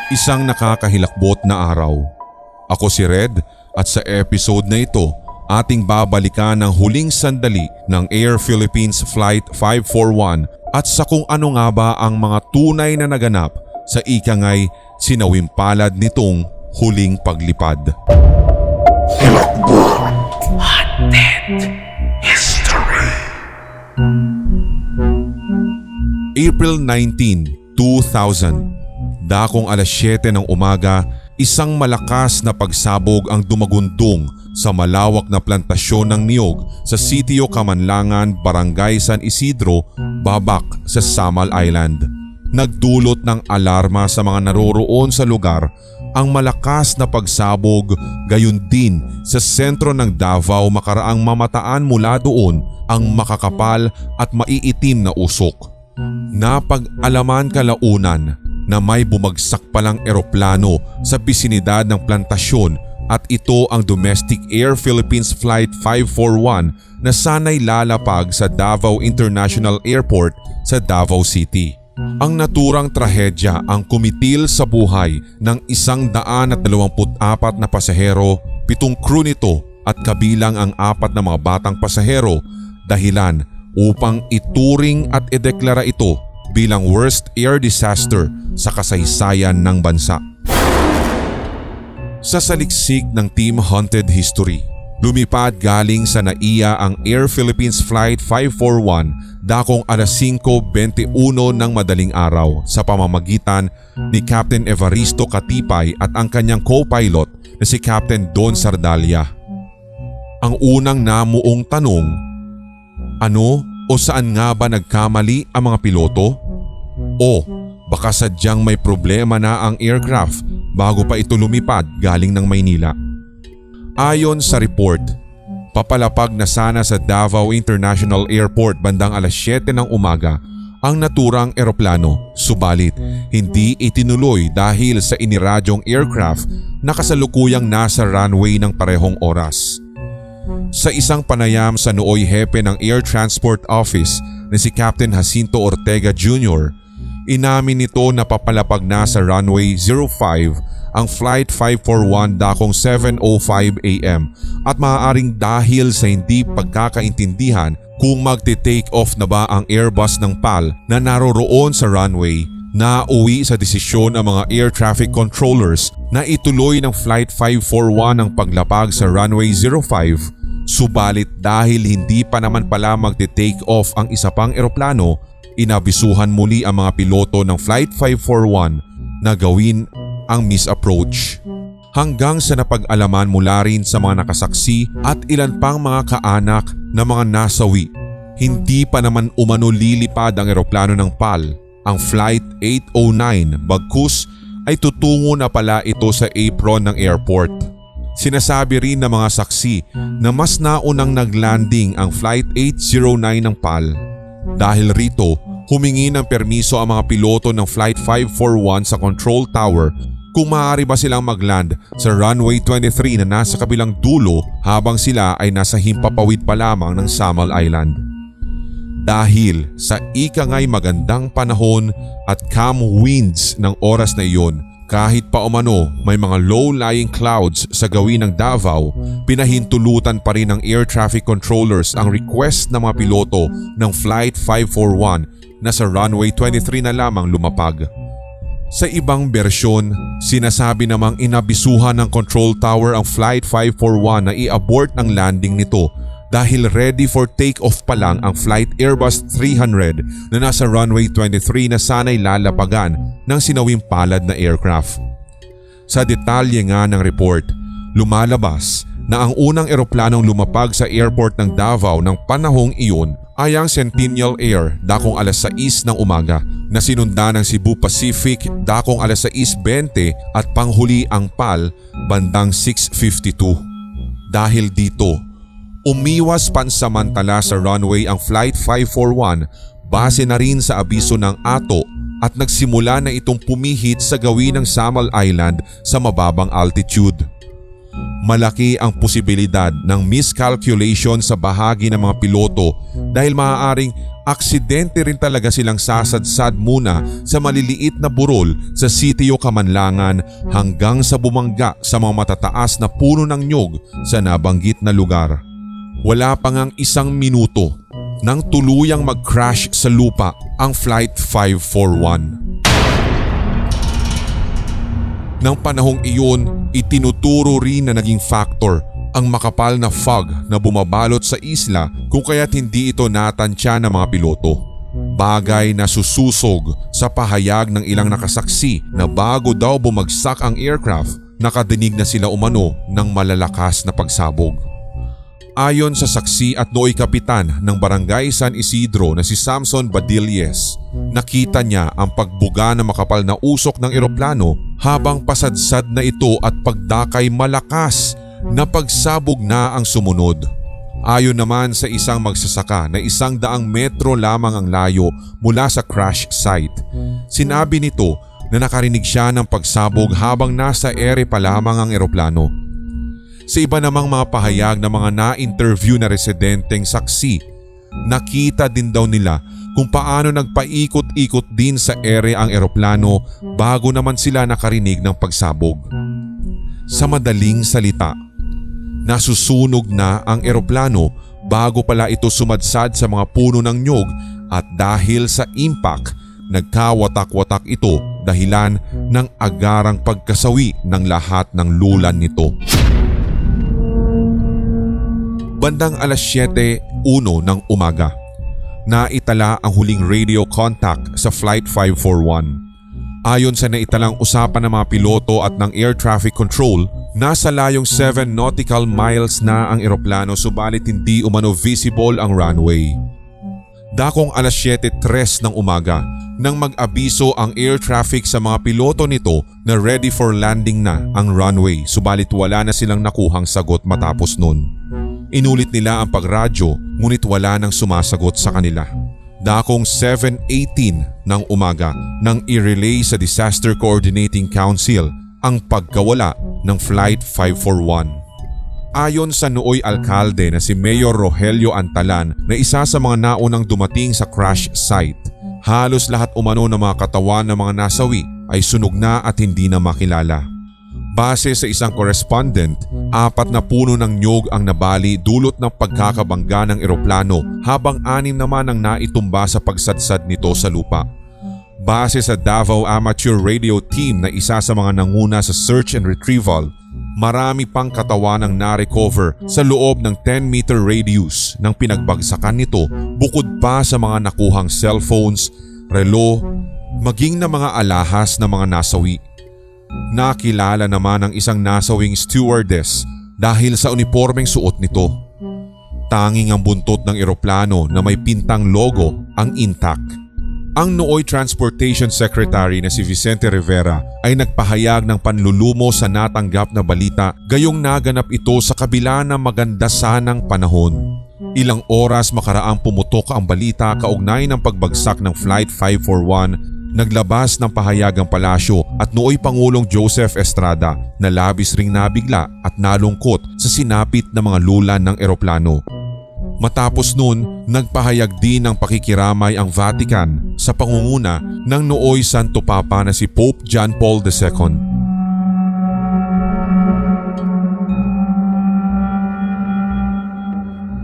Isang nakakahilakbot na araw. Ako si Red at sa episode na ito, ating babalikan ang huling sandali ng Air Philippines Flight 541 at sa kung ano nga ba ang mga tunay na naganap sa ikangay sinawimpalad nitong huling paglipad. Hilakbot Haunted History. April 19, 2000. Dakong alas 7 ng umaga, isang malakas na pagsabog ang dumagundong sa malawak na plantasyon ng niyog sa Sitio Kamanlangan, Barangay San Isidro, Babak sa Samal Island. Nagdulot ng alarma sa mga naroroon sa lugar ang malakas na pagsabog, gayon din sa sentro ng Davao makaraang mamataan mula doon ang makakapal at maiitim na usok. Napag-alaman kalaunan na may bumagsak palang eroplano sa bisinidad ng plantasyon at ito ang Domestic Air Philippines Flight 541 na sana'y lalapag sa Davao International Airport sa Davao City. Ang naturang trahedya ang kumitil sa buhay ng 124 na pasahero, 7 crew nito at kabilang ang 4 na mga batang pasahero, dahilan upang ituring at ideklara ito bilang worst air disaster sa kasaysayan ng bansa. Sa saliksik ng Team Haunted History, lumipad galing sa NAIA ang Air Philippines Flight 541 dakong alas 5:21 ng madaling araw sa pamamagitan ni Captain Evaristo Katipay at ang kanyang co-pilot na si Captain Don Sardalia. Ang unang namuong tanong, ano o saan nga ba nagkamali ang mga piloto? O baka sadyang may problema na ang aircraft bago pa ito lumipad galing ng Maynila? Ayon sa report, papalapag na sana sa Davao International Airport bandang alas 7 ng umaga ang naturang eroplano, subalit hindi itinuloy dahil sa iniradyong aircraft na kasalukuyang nasa runway ng parehong oras. Sa isang panayam sa nooy hepe ng Air Transport Office na si Captain Jacinto Ortega Jr., inamin nito na papalapag na sa runway 05 ang Flight 541 dakong 7:05 AM at maaaring dahil sa hindi pagkakaintindihan kung magte-take off na ba ang Airbus ng PAL na naroroon sa runway, nauwi sa desisyon ang mga air traffic controllers na ituloy ng Flight 541 ang paglapag sa runway 05. Subalit dahil hindi pa naman pala magte-take off ang isa pang eroplano, inabisuhan muli ang mga piloto ng Flight 541 na gawin ang misapproach. Hanggang sa napag-alaman mula rin sa mga nakasaksi at ilan pang mga kaanak na mga nasawi, hindi pa naman umano lilipad ang eroplano ng PAL, ang Flight 809, bagkus ay tutungo na pala ito sa apron ng airport. Sinasabi rin ng mga saksi na mas naunang naglanding ang Flight 809 ng PAL. Dahil rito, humingi ng permiso ang mga piloto ng Flight 541 sa control tower kung maaari ba silang magland sa runway 23 na nasa kabilang dulo habang sila ay nasa himpapawid pa lamang ng Samal Island. Dahil sa ikangay magandang panahon at calm winds ng oras na iyon, kahit pa umano may mga low-lying clouds sa gawin ng Davao, pinahintulutan pa rin ng air traffic controllers ang request ng mga piloto ng Flight 541 na sa runway 23 na lamang lumapag. Sa ibang bersyon, sinasabi namang inabisuhan ng control tower ang Flight 541 na i-abort ang landing nito dahil ready for take-off pa lang ang Flight Airbus 300 na nasa runway 23 na sana'y lalapagan ng sinawimpalad na aircraft. Sa detalye nga ng report, lumalabas na ang unang eroplanong lumapag sa airport ng Davao ng panahong iyon ay ang Centennial Air dakong alas 6 ng umaga na sinundan ng Cebu Pacific dakong alas 6:20 at panghuli ang PAL bandang 6:52. Dahil dito, umiwas pansamantala sa runway ang Flight 541 base na rin sa abiso ng ATO at nagsimula na itong pumihit sa gawin ng Samal Island sa mababang altitude. Malaki ang posibilidad ng miscalculation sa bahagi ng mga piloto dahil maaaring Aksidente rin talaga silang sasadsad muna sa maliliit na burol sa sitio Kamanlangan hanggang sa bumangga sa mga matataas na puno ng nyog sa nabanggit na lugar. Wala pa ngang 1 minuto nang tuluyang mag-crash sa lupa ang Flight 541. Nang panahong iyon, itinuturo rin na naging factor ang makapal na fog na bumabalot sa isla kung kaya't hindi ito natantya ng mga piloto. Bagay na sususog sa pahayag ng ilang nakasaksi na bago daw bumagsak ang aircraft, nakadinig na sila umano ng malalakas na pagsabog. Ayon sa saksi at nooy kapitan ng Barangay San Isidro na si Samson Badilles, nakita niya ang pagbuga ng makapal na usok ng eroplano habang pasadsad na ito at pagdakay malakas na pagsabog na ang sumunod. Ayon naman sa isang magsasaka na 100 metro lamang ang layo mula sa crash site, sinabi nito na nakarinig siya ng pagsabog habang nasa ere pa lamang ang eroplano. Sa iba namang mga pahayag ng mga na-interview na residenteng saksi, nakita din daw nila kung paano nagpaikot-ikot din sa ere ang eroplano bago naman sila nakarinig ng pagsabog. Sa madaling salita, nasusunog na ang eroplano bago pala ito sumadsad sa mga puno ng nyog at dahil sa impact, nagkawatak-watak ito dahilan ng agarang pagkasawi ng lahat ng lulan nito. Bandang 7:01 ng umaga, naitala ang huling radio contact sa Flight 541. Ayon sa naitalang usapan ng mga piloto at ng air traffic control, nasa layong 7 nautical miles na ang eroplano subalit hindi umano visible ang runway. Dakong 7:03 ng umaga nang mag-abiso ang air traffic sa mga piloto nito na ready for landing na ang runway subalit wala na silang nakuhang sagot matapos nun. Inulit nila ang pagradyo ngunit wala nang sumasagot sa kanila. Dakong 7:18 ng umaga nang i-relay sa Disaster Coordinating Council ang pagkawala ng Flight 541. Ayon sa nooy alkalde na si Mayor Rogelio Antalan na isa sa mga naunang dumating sa crash site, halos lahat umano ng mga katawan ng mga nasawi ay sunog na at hindi na makilala. Base sa isang correspondent, 4 na puno ng nyog ang nabali dulot ng pagkakabangga ng eroplano habang 6 naman ang naitumba sa pagsadsad nito sa lupa. Base sa Davao Amateur Radio Team na isa sa mga nanguna sa search and retrieval, marami pang katawan ang na-recover sa loob ng 10-meter radius ng pinagbagsakan nito bukod pa sa mga nakuhang cellphones, relo, maging na mga alahas na mga nasawi. Nakilala naman ang isang nasawing stewardess dahil sa unipormeng suot nito. Tanging ang buntot ng eroplano na may pintang logo ang intact. Ang nooy Transportation Secretary na si Vicente Rivera ay nagpahayag ng panlulumo sa natanggap na balita gayong naganap ito sa kabila ng maganda sanang panahon. Ilang oras makaraang pumutok ang balita kaugnay ng pagbagsak ng Flight 541. Naglabas ng pahayag ang palasyo at nooy Pangulong Joseph Estrada na labis ring nabigla at nalungkot sa sinapit na mga lulan ng eroplano. Matapos nun, nagpahayag din ng pakikiramay ang Vatican sa pangunguna ng nooy Santo Papa na si Pope John Paul II.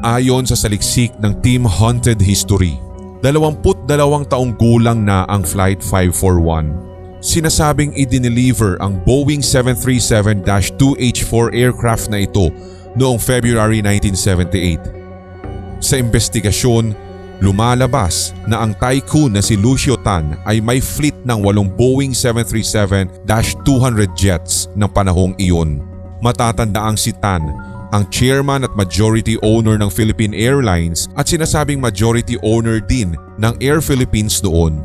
Ayon sa saliksik ng Team Haunted History, 22 taong gulang na ang Flight 541. Sinasabing i-deliver ang Boeing 737-2H4 aircraft na ito noong February 1978. Sa investigasyon, lumalabas na ang tycoon na si Lucio Tan ay may fleet ng 8 Boeing 737-200 jets ng panahong iyon. Matatandaang si Tan ang chairman at majority owner ng Philippine Airlines at sinasabing majority owner din ng Air Philippines noon.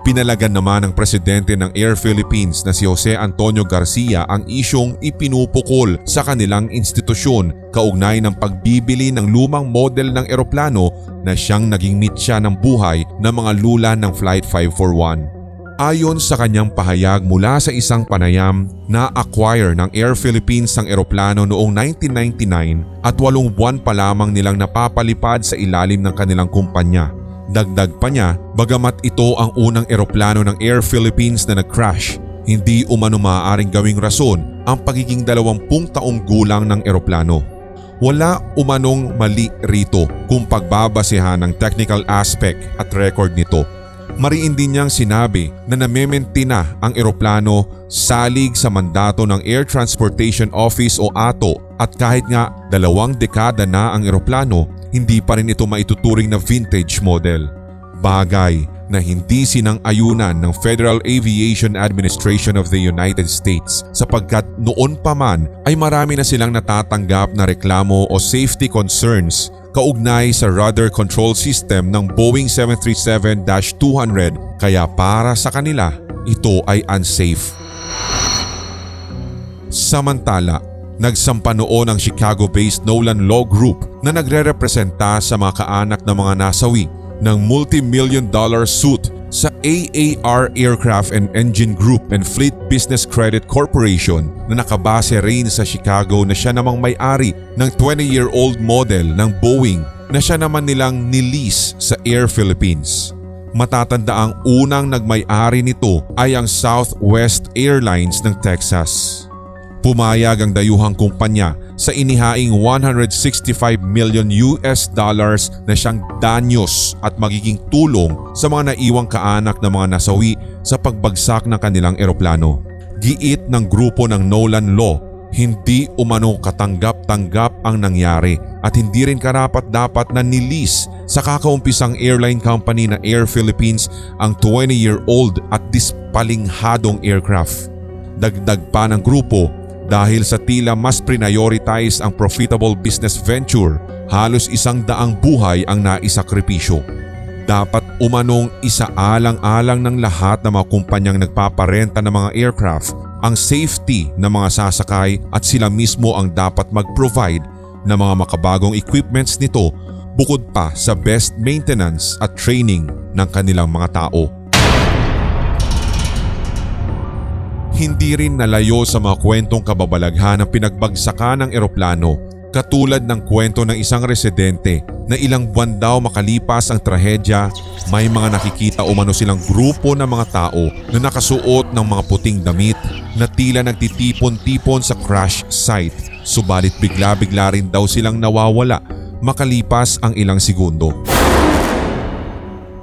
Pinalagan naman ng presidente ng Air Philippines na si Jose Antonio Garcia ang isyong ipinupukol sa kanilang institusyon kaugnay ng pagbibili ng lumang model ng eroplano na siyang naging mitya ng buhay ng mga lulan ng Flight 541. Ayon sa kanyang pahayag mula sa isang panayam, na-acquire ng Air Philippines ang eroplano noong 1999 at 8 buwan pa lamang nilang napapalipad sa ilalim ng kanilang kumpanya Dagdag pa niya, bagamat ito ang unang eroplano ng Air Philippines na nag-crash, hindi umano maaaring gawing rason ang pagiging 20 taong gulang ng eroplano. Wala umanong mali rito kung pagbabasehan ng technical aspect at record nito. Mariin din niyang sinabi na na-maintain ang eroplano salig sa mandato ng Air Transportation Office o ATO at kahit nga 2 dekada na ang eroplano, hindi pa rin ito maituturing na vintage model. Bagay na hindi sinang-ayunan ng Federal Aviation Administration of the United States sapagkat noon pa man ay marami na silang natatanggap na reklamo o safety concerns kaugnay sa rudder control system ng Boeing 737-200 kaya para sa kanila ito ay unsafe. Samantala, nagsampa noon ang Chicago-based Nolan Law Group na nagre-representa sa mga kaanak ng mga nasawi ng multi-million-dollar suit sa AAR Aircraft and Engine Group and Fleet Business Credit Corporation na nakabase rin sa Chicago na siya namang may-ari ng 20-year-old model ng Boeing na siya naman nilang nilease sa Air Philippines. Matatanda ang unang nagmay-ari nito ay ang Southwest Airlines ng Texas. Pumayag ang dayuhang kumpanya sa inihaing $165 million na siyang danyos at magiging tulong sa mga naiwang kaanak ng mga nasawi sa pagbagsak ng kanilang eroplano. Giit ng grupo ng Nolan Law, hindi umano katanggap-tanggap ang nangyari at hindi rin karapat-dapat na nilease sa kakaumpisang airline company na Air Philippines ang 20-year-old at dispalinghadong aircraft. Dagdag pa ng grupo, dahil sa tila mas prioritize ang profitable business venture, halos 100 buhay ang naisakripisyo. Dapat umanong isaalang-alang ng lahat ng mga kumpanyang nagpaparenta ng mga aircraft ang safety ng mga sasakay at sila mismo ang dapat mag-provide ng mga makabagong equipments nito bukod pa sa best maintenance at training ng kanilang mga tao. Hindi rin nalayo sa mga kwentong kababalaghan ng pinagbagsakan ng eroplano katulad ng kwento ng isang residente na ilang buwan daw makalipas ang trahedya, may mga nakikita umano silang grupo ng mga tao na nakasuot ng mga puting damit na tila nagtitipon-tipon sa crash site, subalit bigla-bigla rin daw silang nawawala makalipas ang ilang segundo.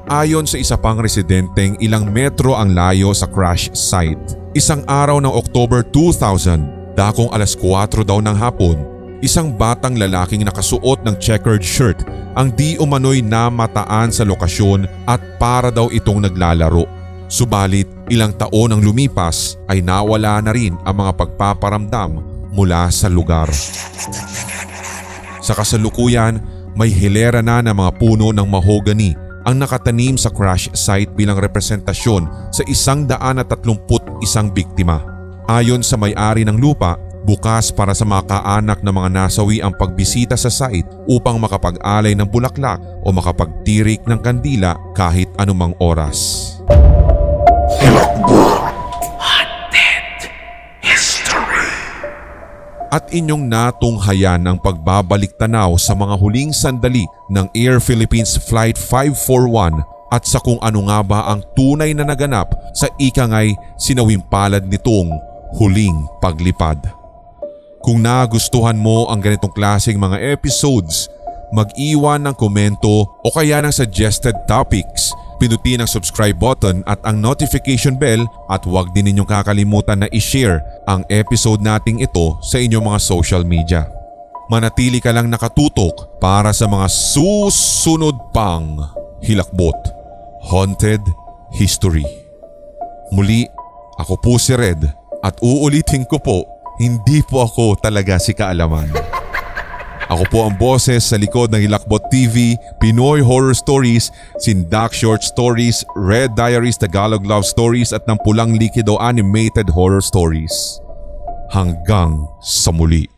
Ayon sa isa pang residenteng ilang metro ang layo sa crash site, isang araw ng October 2000, dakong 4:00 daw ng hapon, isang batang lalaking nakasuot ng checkered shirt ang di umano'y namataan sa lokasyon at para daw itong naglalaro. Subalit ilang taon ang lumipas ay nawala na rin ang mga pagpaparamdam mula sa lugar. Sa kasalukuyan, may hilera na ng mga puno ng mahogany ang nakatanim sa crash site bilang representasyon sa 131 biktima. Ayon sa may-ari ng lupa, bukas para sa mga kaanak ng mga nasawi ang pagbisita sa site upang makapag-alay ng bulaklak o makapagtirik ng kandila kahit anumang oras. Haunted History. At inyong natunghayan ang pagbabalik-tanaw sa mga huling sandali ng Air Philippines Flight 541 at sa kung ano nga ba ang tunay na naganap sa ikangay sinawimpalad nitong huling paglipad. Kung nagustuhan mo ang ganitong klaseng mga episodes, mag-iwan ng komento o kaya ng suggested topics. Pinutin ang subscribe button at ang notification bell at huwag din ninyong kakalimutan na i-share ang episode nating ito sa inyong mga social media. Manatili ka lang nakatutok para sa mga susunod pang Hilakbot Haunted History. Muli, ako po si Red at uulitin ko po, hindi po ako talaga si Kaalaman. Ako po ang boses sa likod ng Hilakbot TV, Pinoy Horror Stories, Sindak Short Stories, Red Diaries Tagalog Love Stories at ng Pulang Likido Animated Horror Stories. Hanggang sa muli.